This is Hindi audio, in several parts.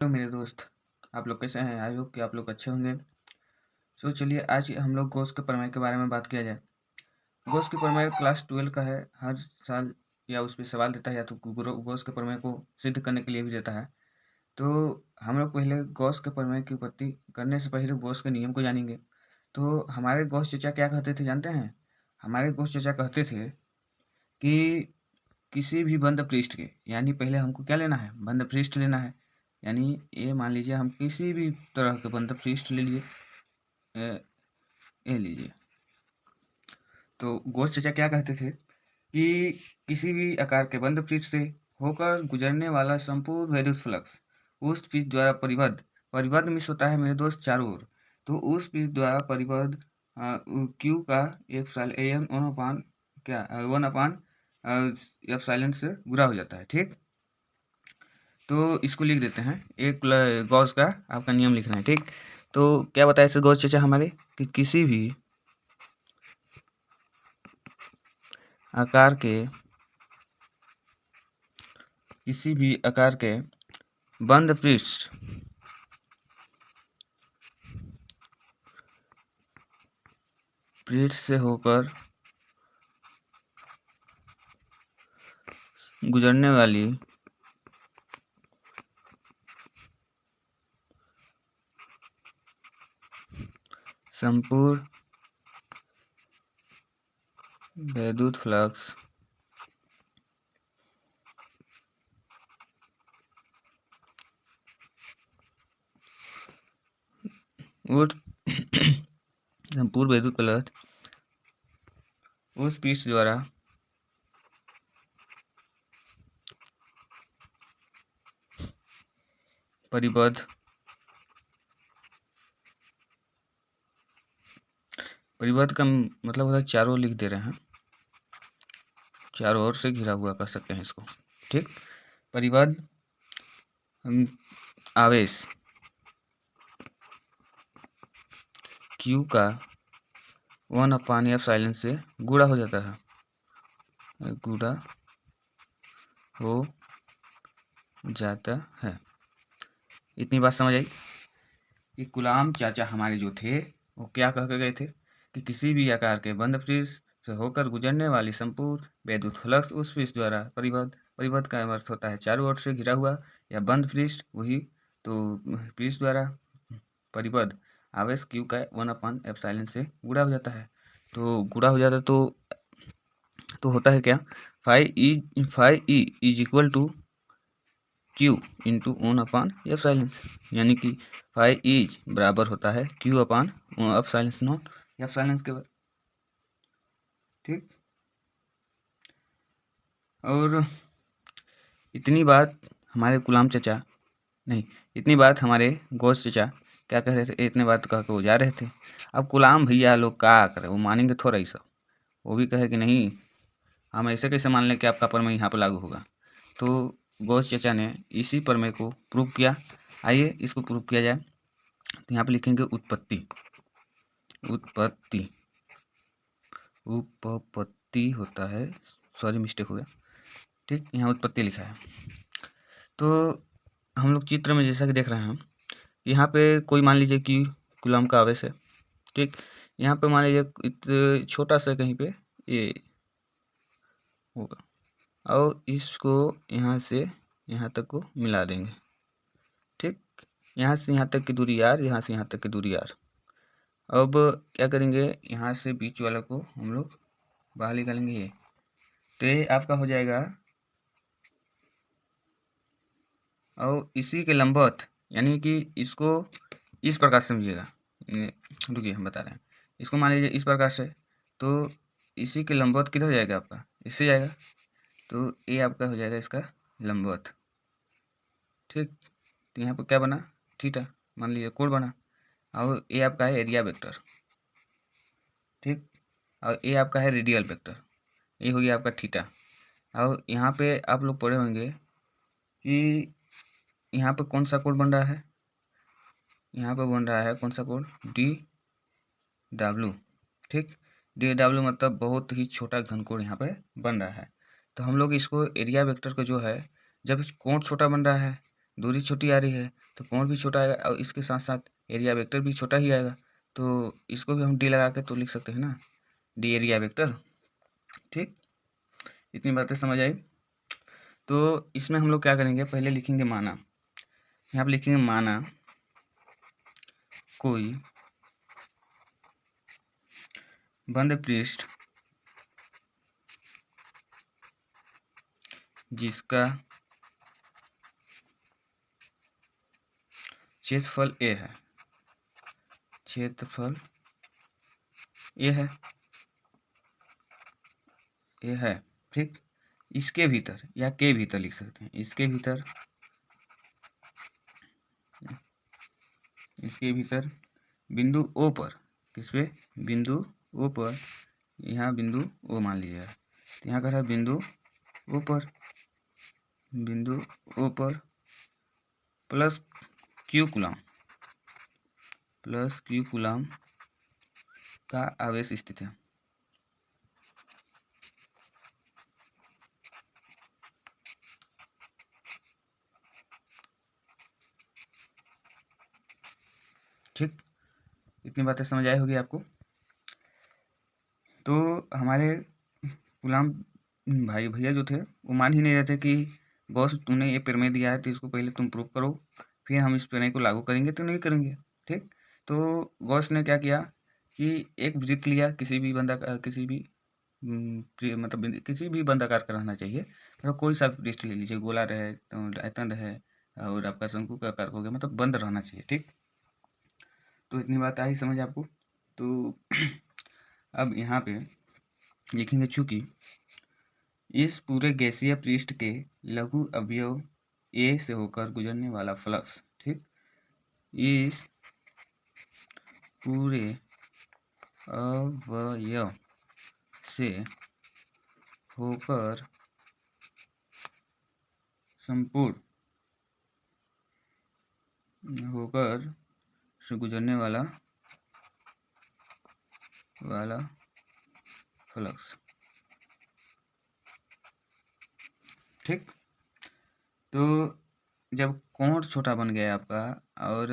तो मेरे दोस्त, आप लोग कैसे हैं? आई होप कि आप लोग अच्छे होंगे। चलिए आज हम लोग गॉस के प्रमेय के बारे में बात किया जाए। गॉस के प्रमेय क्लास 12 का है। हर साल या उस पे सवाल देता है या तो गॉस के प्रमेय को सिद्ध करने के लिए भी देता है। तो हम लोग पहले गॉस के प्रमेय की उत्पत्ति करने से पहले गॉस के नियम को जानेंगे। तो हमारे गॉस चचा क्या कहते थे जानते हैं? हमारे गॉस चचा कहते थे कि किसी भी बंद पृष्ठ के, यानी पहले हमको क्या लेना है? बंद पृष्ठ लेना है। यानी ये मान लीजिए हम किसी भी तरह के बंद पृष्ठ ले लिए, ये लीजिए। तो गॉस चचा क्या कहते थे कि किसी भी आकार के बंद पृष्ठ से होकर गुजरने वाला संपूर्ण विद्युत फ्लक्स उस पृष्ठ द्वारा परिबद्ध परिबद्ध मिस होता है मेरे दोस्त चारों ओर। तो उस पृष्ठ द्वारा परिबद्ध क्यू का एम वन अपान क्या 1 अपान एप्सिलॉन से गुणा हो जाता है। ठीक, तो इसको लिख देते हैं। एक गॉस का आपका नियम लिखना है। ठीक, तो क्या बताया इसे गॉस चचा हमारे कि किसी भी आकार के बंद पृष्ठ से होकर गुजरने वाली संपूर्ण विद्युत फ्लक्स उस संपूर्ण विद्युत फ्लक्स उस पृष्ठ द्वारा परिबद्ध का मतलब होता है चारों लिख दे रहे हैं, चारों ओर से घिरा हुआ कर सकते हैं इसको। ठीक, परिबद्ध आवेश Q का 1/F से गुणा हो जाता है, गुणा हो जाता है। इतनी बात समझ आई कि गुलाम चाचा हमारे जो थे वो क्या कह के गए थे कि किसी भी आकार के बंद पृष्ठ से होकर गुजरने वाली संपूर्ण विद्युत फ्लक्स उस पृष्ठ द्वारा परिबद्ध परिबद्ध का अर्थ होता है चारों ओर से घिरा हुआ या बंद पृष्ठ, वही तो पृष्ठ द्वारा परिबद्ध आवेश Q का 1/F से गुणा हो जाता है। तो गुणा हो जाता है तो होता है क्या? Phi E is equal to Q into 1/F, यानी कि फाई इज बराबर होता है Q/F नॉट F के। ठीक, और इतनी बात हमारे गुलाम चचा नहीं, इतनी बात हमारे गौस चचा क्या कह रहे थे? इतने बात कह के वो जा रहे थे। अब गुलाम भैया लोग क्या करे, वो मानेंगे थोड़ा ही सब। वो भी कहे कि नहीं, हम ऐसे कैसे मान लें कि आपका प्रमेय यहाँ पर लागू होगा। तो गौस चचा ने इसी प्रमेय को प्रूव किया। आइए इसको प्रूव किया जाए। तो यहाँ पे लिखेंगे उत्पत्ति उपपत्ति होता है, सॉरी मिस्टेक हो गया। ठीक, यहाँ उत्पत्ति लिखा है। तो हम लोग चित्र में जैसा कि देख रहे हैं, यहाँ पे कोई मान लीजिए कि कूलम का आवेश है। ठीक, यहाँ पे मान लीजिए छोटा सा कहीं पे ये होगा और इसको यहाँ से यहाँ तक को मिला देंगे। ठीक, यहाँ से यहाँ तक की दूरी R, यहाँ से यहाँ तक की दूरी R। अब क्या करेंगे, यहाँ से बीच वाला को हम लोग बाहर निकालेंगे ये, तो ये आपका हो जाएगा। और इसी के लंबवत, यानी कि इसको इस प्रकार समझिएगा। रुकिए, हम बता रहे हैं। इसको मान लीजिए इस प्रकार से, तो इसी के लंबवत किधर जाएगा? आपका इससे जाएगा, तो ये आपका हो जाएगा इसका लंबवत। ठीक, तो यहाँ पर क्या बना? थीटा, मान लीजिए कोण बना। और ये आपका है एरिया वेक्टर। ठीक, और ये आपका है रेडियल वेक्टर, ये हो गया आपका थीटा। और यहाँ पे आप लोग पढ़े होंगे कि यहाँ पे कौन सा कोण बन रहा है? यहाँ पे बन रहा है कौन सा कोण? DW। ठीक, DW मतलब बहुत ही छोटा घनकोण यहाँ पे बन रहा है। तो हम लोग इसको एरिया वेक्टर को जो है, जब कोण छोटा बन रहा है, दूरी छोटी आ रही है तो कोण भी छोटा आएगा और इसके साथ साथ एरिया वेक्टर भी छोटा ही आएगा। तो इसको भी हम डी लगा के तो लिख सकते हैं ना, डी एरिया वेक्टर। ठीक, इतनी बातें समझ आई। तो इसमें हम लोग क्या करेंगे, पहले लिखेंगे माना। यहाँ पर लिखेंगे माना कोई बंद पृष्ठ जिसका क्षेत्रफल ए है, क्षेत्रफल ए है, ए है। ठीक, इसके भीतर या के भीतर लिख सकते हैं, इसके भीतर, इसके भीतर बिंदु ओ पर, किस पे, बिंदु ओ पर, यहाँ बिंदु ओ मान लीजिएगा, तो यहाँ का है बिंदु ओ पर, बिंदु ओ पर plus Q coulomb, plus Q coulomb का आवेश स्थित है। ठीक, इतनी बातें समझ आई होगी आपको। तो हमारे गुलाम भाई भैया जो थे वो मान ही नहीं रहे थे कि गॉस तुमने ये प्रमेय दिया है तो इसको पहले तुम प्रूव करो, फिर हम इस प्रमेय को लागू करेंगे, तो नहीं करेंगे। ठीक, तो गॉस ने क्या किया कि एक वृत्त लिया, किसी भी बंदा किसी भी मतलब किसी भी बंदाकार का रहना चाहिए, मतलब कोई सा पृष्ठ ले लीजिए, गोला रहे, आयतन रहे और आपका शंकु का आकार हो गया, मतलब बंद रहना चाहिए। ठीक, तो इतनी बात आई समझ आपको। तो अब यहाँ पे लिखेंगे चूंकि इस पूरे गैसीय पृष्ठ के लघु अवयव ए से होकर गुजरने वाला फ्लक्स, ठीक, इस पूरे अवयव से होकर संपूर्ण होकर से गुजरने वाला फ्लक्स। ठीक, तो जब कोण छोटा बन गया आपका और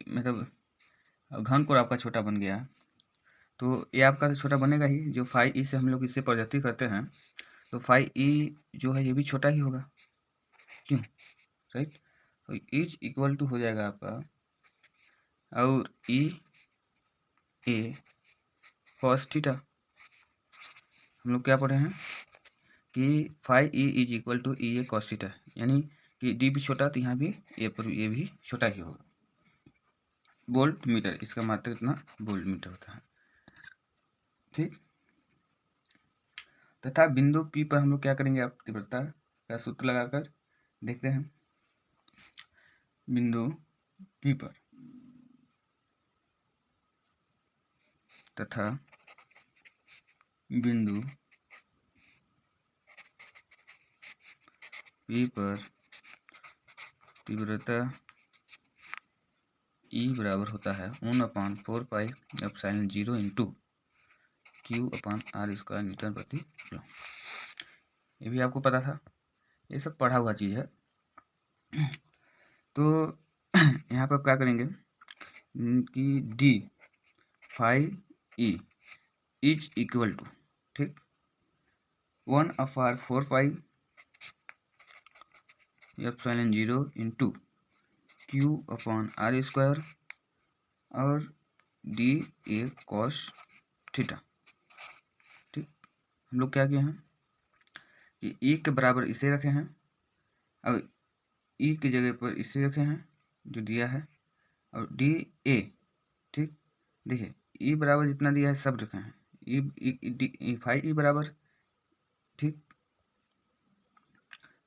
मतलब घन कोण आपका छोटा बन गया, तो ये आपका तो छोटा बनेगा ही। जो फाई ई से हम लोग इससे प्रगति करते हैं तो फाई ई जो है ये भी छोटा ही होगा, क्यों, राइट। तो इज इक्वल टू हो जाएगा आपका, और ई ए कॉस थीटा। हम लोग क्या पढ़े हैं कि phi E is equal to E A cos theta, यानी कि डी भी छोटा तो यहाँ भी ए पर ये भी छोटा ही होगा। वोल्ट मीटर, इसका मात्रा कितना, वोल्ट मीटर होता है। ठीक, तथा बिंदु पी पर हम लोग क्या करेंगे, आप तीव्रता का सूत्र लगाकर देखते हैं। बिंदु पी पर तथा बिंदु पी पर तीव्रता ई बराबर होता है 1/4 pi epsilon 0 into Q/r² metre प्रति कूलम। ये भी आपको पता था, ये सब पढ़ा हुआ चीज़ है। तो यहाँ पर क्या करेंगे कि D phi E is equal to, ठीक, 1/4 पाई एप्सिलॉन 0 इंटू Q/r² और डी ए कॉस थीटा। ठीक, हम लोग क्या किए हैं कि ई के बराबर इसे रखे हैं और ई की जगह पर इसे रखे हैं जो दिया है, और डी ए, ठीक, देखिए ई बराबर जितना दिया है सब रखे हैं, ई फाई ई बराबर, ठीक,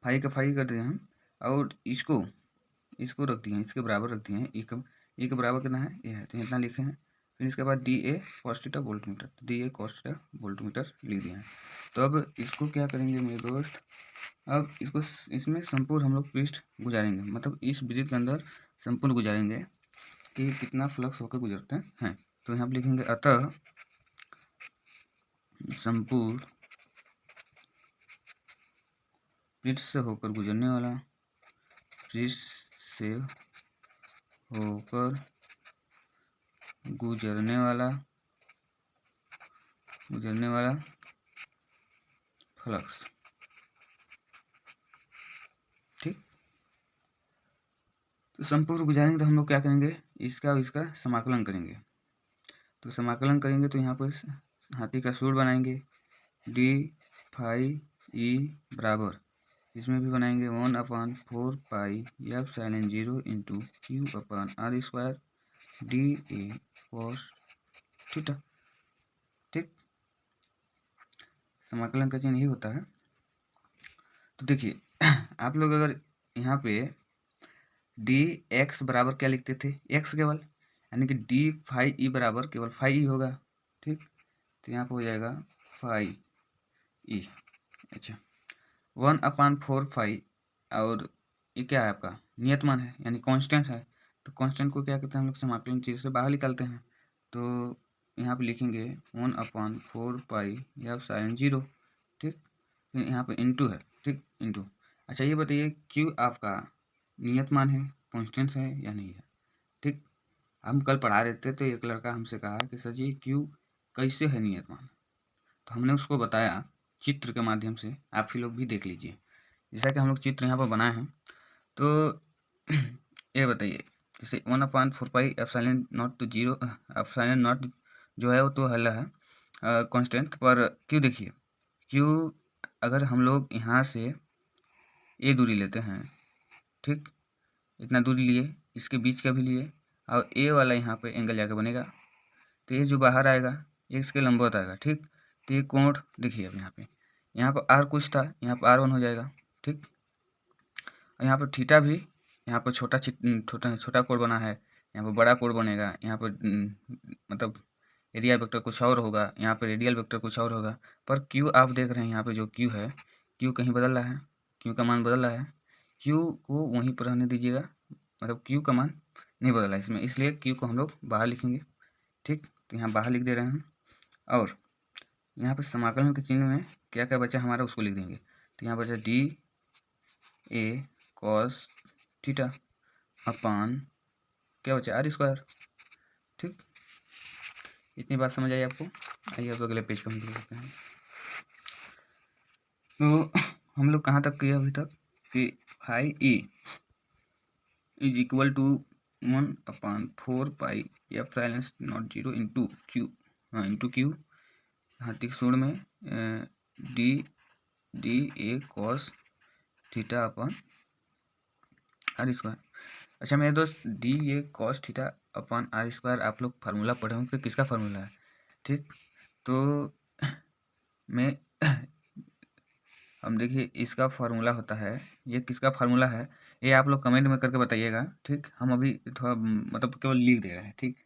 फाई का फाई कर दिए हम, और इसको रख दिए हैं, इसके बराबर रख दिए हैं, ई के बराबर कितना है, ये है, तो इतना लिखे हैं। फिर इसके बाद D A cos theta volt meter, D A cos theta volt meter लिख दिए हैं। तो अब इसको क्या करेंगे मेरे दोस्त, अब इसको इसमें संपूर्ण हम लोग पृष्ठ गुजारेंगे, मतलब इस वृत्त के अंदर संपूर्ण गुजारेंगे कि कितना फ्लक्स होकर गुजरते हैं। तो यहाँ पर लिखेंगे अतः संपूर्ण पृष्ठ से होकर गुजरने वाला, पृष्ठ से होकर गुजरने वाला फ्लक्स। ठीक, तो संपूर्ण गुजारेंगे तो हम लोग क्या करेंगे, इसका और इसका समाकलन करेंगे। तो समाकलन करेंगे तो यहाँ पर हाथी का सूत्र बनाएंगे, डी फाई ई बराबर, इसमें भी बनाएंगे 1/4 pi epsilon 0 into Q upon R square D A cos theta. ठीक, समाकलन का चिन्ह ही होता है। तो देखिए आप लोग अगर यहाँ पे डी एक्स बराबर क्या लिखते थे, एक्स केवल, यानी कि डी फाई ई बराबर केवल फाई ई होगा। ठीक, तो यहाँ पे हो जाएगा फाई ई। अच्छा, 1/4 फाई, और ये क्या है आपका नियत मान है यानी कांस्टेंट है। तो कांस्टेंट को क्या कहते हैं हम लोग समाकलन चीज से बाहर निकालते हैं। तो यहाँ पे लिखेंगे 1/4 पाई एफ साइन 0। ठीक, फिर यहाँ पे इंटू है। ठीक, इंटू। अच्छा ये बताइए क्यू आपका नियत मान है, कांस्टेंट है या नहीं है। ठीक, हम कल पढ़ा रहे थे तो एक लड़का हमसे कहा कि सर जी क्यू कैसे है नियत मान, तो हमने उसको बताया चित्र के माध्यम से, आप ही लोग भी देख लीजिए। जैसा कि हम लोग चित्र यहाँ पर बनाए हैं, तो ये बताइए जैसे 1/4 पाई एप्सिलॉन नॉट तो 0, एप्सिलॉन नॉट जो है वो तो हल है कांस्टेंट, पर क्यू देखिए, क्यू अगर हम लोग यहाँ से ए दूरी लेते हैं, ठीक, इतना दूरी लिए, इसके बीच का भी लिए, और ए वाला यहाँ पे एंगल जाके बनेगा, तो ये जो बाहर आएगा ये इसके लंबवत आएगा। ठीक, तो ये कोण देखिए अब यहाँ पर आर कुछ था, यहाँ पर R1 हो जाएगा। ठीक, और यहाँ पर थीटा भी, यहाँ पर छोटा कोण बना है, यहाँ पर बड़ा कोण बनेगा, यहाँ पर मतलब एरिया वेक्टर कुछ और होगा, यहाँ पर रेडियल वेक्टर कुछ और होगा। पर क्यू आप देख रहे हैं यहाँ पे जो क्यू है, क्यू कहीं बदल रहा है, क्यू का मान बदल रहा है, क्यू को वहीं पर रहने दीजिएगा, मतलब क्यू का मान नहीं बदला इसमें, इसलिए क्यू को हम लोग बाहर लिखेंगे। ठीक, तो यहाँ बाहर लिख दे रहे हैं, और यहाँ पर समाकलन के चिन्ह में क्या क्या बचा हमारा उसको लिख देंगे। तो यहाँ बचा D A cos theta upon क्या बचा आर स्क्वायर। ठीक, इतनी बात समझ आई आपको। आइए अब अगले पेज पर हम देख सकते हैं। तो हम लोग कहाँ तक किए अभी तक कि phi E is equal to 1/4 pi epsilon not 0 into Q, हाँ इंटू क्यू, हाथी के सूत्र में D A cos theta upon R square. अच्छा मेरे दोस्त, D A cos theta upon R square आप लोग फार्मूला पढ़े होंगे, किसका फार्मूला है। ठीक, तो मैं हम देखिए इसका फार्मूला होता है, ये किसका फार्मूला है ये आप लोग कमेंट में करके बताइएगा। ठीक, हम अभी थोड़ा मतलब केवल लिख दे रहे हैं। ठीक,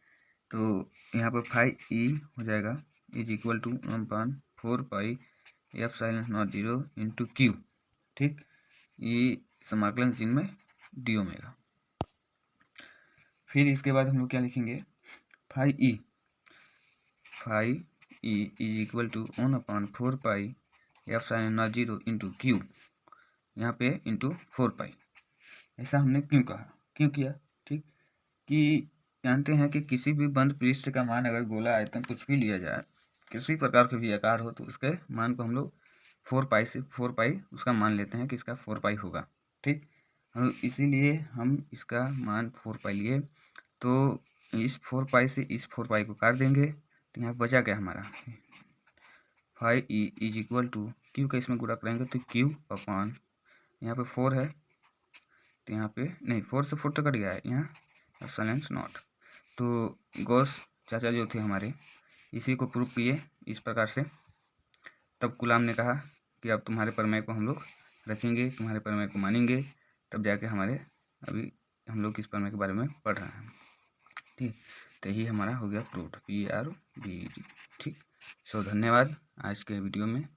तो यहाँ पर फाई ई हो जाएगा is equal to 1/4 pi epsilon not 0 into Q. ठीक, ये समाकलन चिन्ह में डी ओमेगा। फिर इसके बाद हम लोग क्या लिखेंगे, phi E is equal to 1/4 pi epsilon not 0 into Q, यहाँ पे इंटू 4 पाई। ऐसा हमने क्यों कहा, क्यों किया। ठीक, कि जानते हैं कि किसी भी बंद पृष्ठ का मान अगर गोला आयतन कुछ भी लिया जाए, किसी प्रकार का भी आकार हो, तो उसके मान को हम लोग 4 पाई से 4 पाई उसका मान लेते हैं कि इसका 4 पाई होगा। ठीक, इसीलिए हम इसका मान 4 पाई लिए, तो इस 4 पाई से इस 4 पाई को काट देंगे, तो यहाँ बचा क्या हमारा phi E is equal to Q का इसमें गुणा करेंगे तो क्यू अपॉन यहाँ पे 4 है, तो यहाँ पे नहीं 4 से 4 तो कट गया है, यहाँ एप्सिलॉन नॉट। तो गॉस चाचा जो थे हमारे, इसी को प्रूव किए इस प्रकार से। तब गुलाम ने कहा कि अब तुम्हारे प्रमेय को हम लोग रखेंगे, तुम्हारे प्रमेय को मानेंगे, तब जाके हमारे अभी हम लोग इस प्रमेय के बारे में पढ़ रहे हैं। ठीक, तो यही हमारा हो गया प्रूफ PRBD। ठीक, सो धन्यवाद आज के वीडियो में।